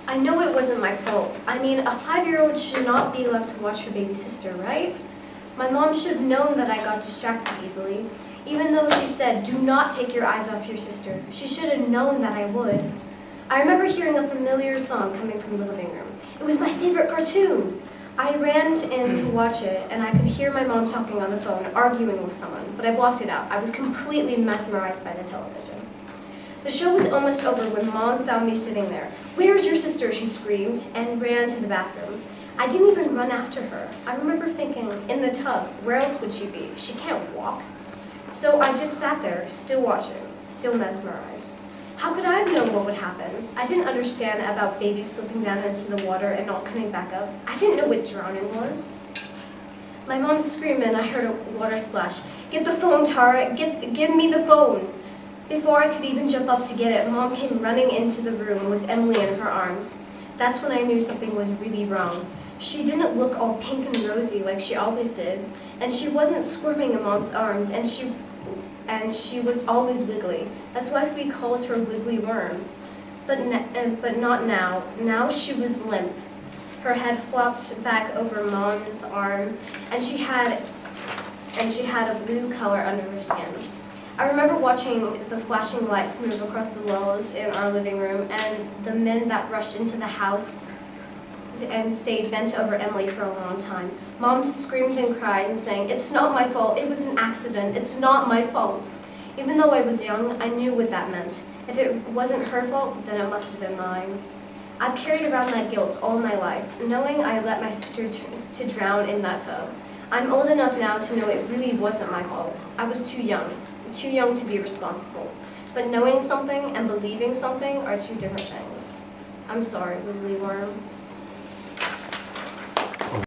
I know it wasn't my fault. I mean, a 5-year-old should not be left to watch her baby sister, right? My mom should have known that I got distracted easily. Even though she said, do not take your eyes off your sister, she should have known that I would. I remember hearing a familiar song coming from the living room. It was my favorite cartoon. I ran in to watch it, and I could hear my mom talking on the phone, arguing with someone, but I blocked it out. I was completely mesmerized by the television. The show was almost over when Mom found me sitting there. "Where's your sister?" she screamed, and ran to the bathroom. I didn't even run after her. I remember thinking, in the tub, where else would she be? She can't walk. So I just sat there, still watching, still mesmerized. How could I have known what would happen? I didn't understand about babies slipping down into the water and not coming back up. I didn't know what drowning was. My mom screamed and I heard a water splash. "Get the phone, Tara! Give me the phone!" Before I could even jump up to get it, Mom came running into the room with Emily in her arms. That's when I knew something was really wrong. She didn't look all pink and rosy like she always did, and she wasn't squirming in Mom's arms, and she was always wiggly. That's why we called her Wiggly Worm. But not now. Now she was limp. Her head flopped back over Mom's arm, and she had a blue color under her skin. I remember watching the flashing lights move across the walls in our living room, and the men that rushed into the house and stayed bent over Emily for a long time. Mom screamed and cried and saying, "It's not my fault, it was an accident, it's not my fault." Even though I was young, I knew what that meant. If it wasn't her fault, then it must have been mine. I've carried around that guilt all my life, knowing I let my sister to drown in that tub. I'm old enough now to know it really wasn't my fault. I was too young to be responsible. But knowing something and believing something are two different things. I'm sorry, Wiggly Worm.